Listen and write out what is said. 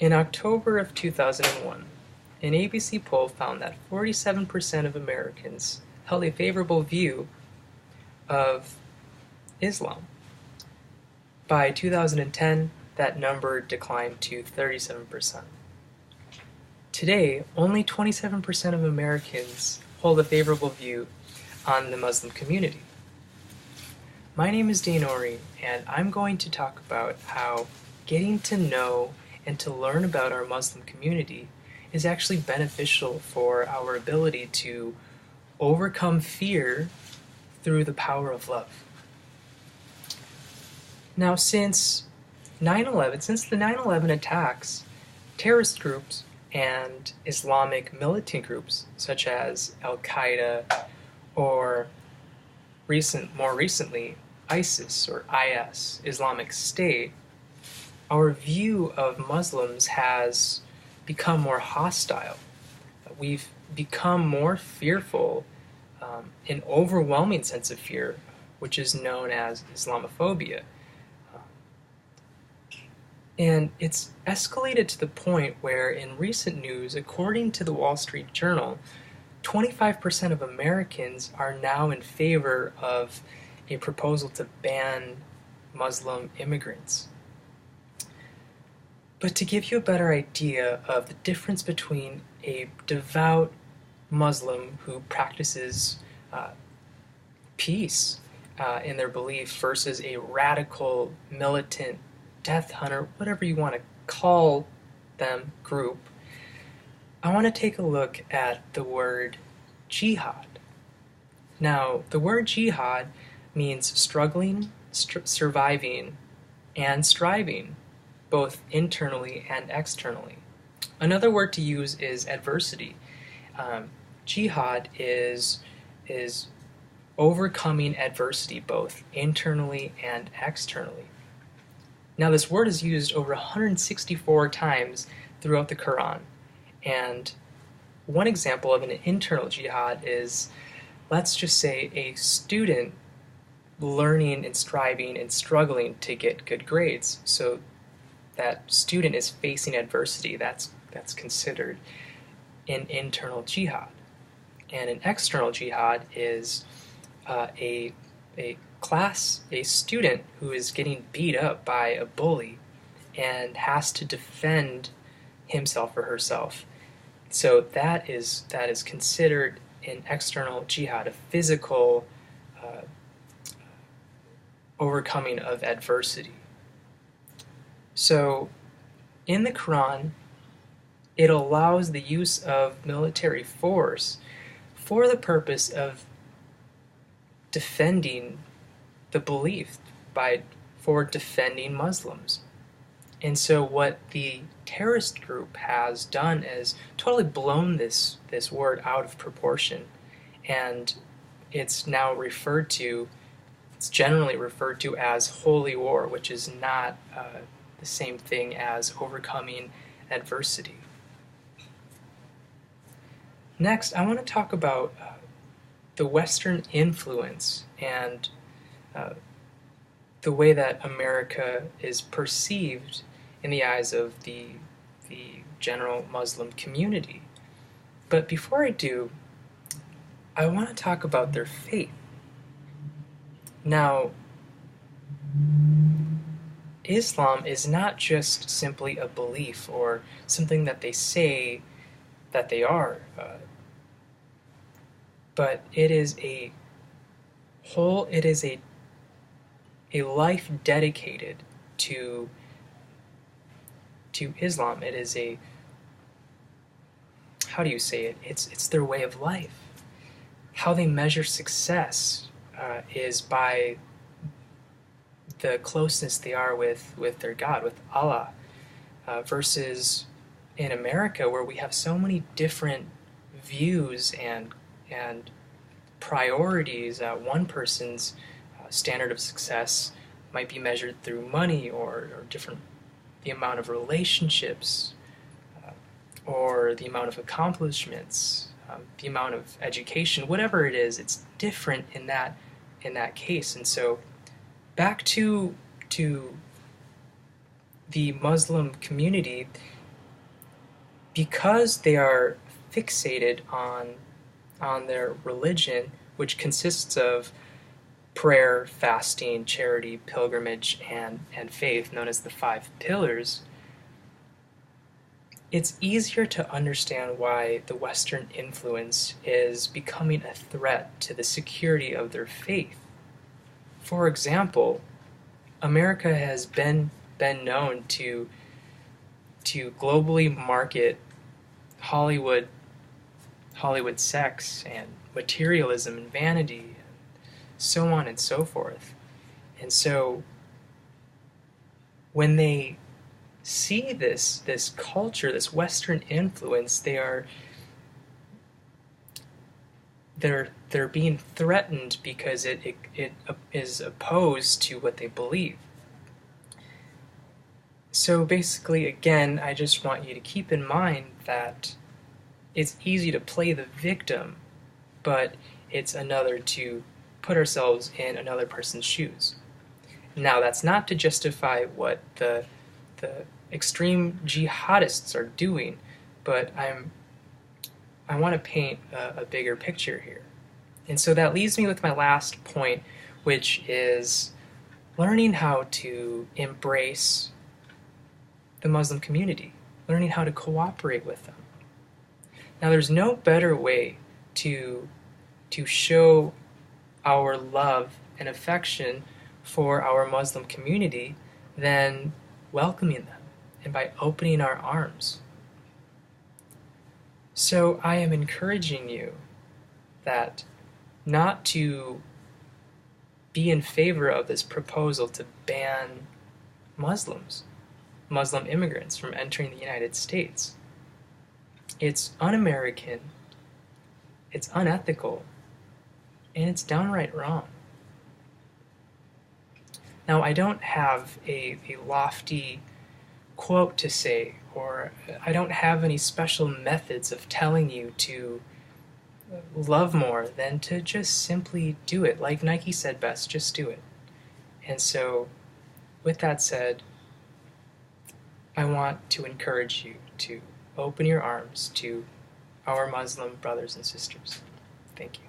In October of 2001, an ABC poll found that 47% of Americans held a favorable view of Islam. By 2010, that number declined to 37%. Today, only 27% of Americans hold a favorable view on the Muslim community. My name is Ohri, and I'm going to talk about how getting to know and to learn about our Muslim community is actually beneficial for our ability to overcome fear through the power of love. Now, since the 9/11 attacks, terrorist groups and Islamic militant groups such as Al-Qaeda or more recently ISIS or IS, Islamic State, our view of Muslims has become more hostile. We've become more fearful, an overwhelming sense of fear, which is known as Islamophobia. And it's escalated to the point where in recent news, according to the Wall Street Journal, 25% of Americans are now in favor of a proposal to ban Muslim immigrants. But to give you a better idea of the difference between a devout Muslim who practices peace in their belief versus a radical, militant, death hunter, whatever you want to call them, group, I want to take a look at the word jihad. Now, the word jihad means struggling, surviving, and striving, both internally and externally. Another word to use is adversity. Jihad is overcoming adversity, both internally and externally. Now, this word is used over 164 times throughout the Quran. And one example of an internal jihad is, let's just say, a student learning and striving and struggling to get good grades. So that student is facing adversity. That's considered an internal jihad. And an external jihad is a student who is getting beat up by a bully and has to defend himself or herself. So that is considered an external jihad, a physical overcoming of adversity. So in the Quran, it allows the use of military force for the purpose of defending the belief, for defending Muslims. And so what the terrorist group has done is totally blown this word out of proportion, and it's generally referred to as holy war, which is not the same thing as overcoming adversity. Next, I want to talk about the Western influence and the way that America is perceived in the eyes of the general Muslim community. But before I do, I want to talk about their faith. Now, Islam is not just simply a belief or something that they say that they are, but it is a life dedicated to Islam. It is how do you say it? It's their way of life. How they measure success is by the closeness they are with their God, with Allah, versus in America where we have so many different views and priorities. One person's standard of success might be measured through money or the amount of relationships, or the amount of accomplishments, the amount of education, whatever it is, it's different in that case. And so back to the Muslim community, because they are fixated on their religion, which consists of prayer, fasting, charity, pilgrimage, and faith, known as the 5 pillars, it's easier to understand why the Western influence is becoming a threat to the security of their faith. For example, America has been known to globally market Hollywood sex and materialism and vanity and so on and so forth. And so when they see this culture, this Western influence, they're being threatened because it is opposed to what they believe. So basically, again, I just want you to keep in mind that it's easy to play the victim, but it's another to put ourselves in another person's shoes. Now, that's not to justify what the extreme jihadists are doing, but I want to paint a bigger picture here. And so that leaves me with my last point, which is learning how to embrace the Muslim community, learning how to cooperate with them. Now, there's no better way to show our love and affection for our Muslim community than welcoming them and by opening our arms. So I am encouraging you that not to be in favor of this proposal to ban Muslim immigrants from entering the United States. It's un-American, it's unethical, and it's downright wrong. Now, I don't have a lofty quote to say, or I don't have any special methods of telling you to love more than to just simply do it. Like Nike said best, just do it. And so, with that said, I want to encourage you to open your arms to our Muslim brothers and sisters. Thank you.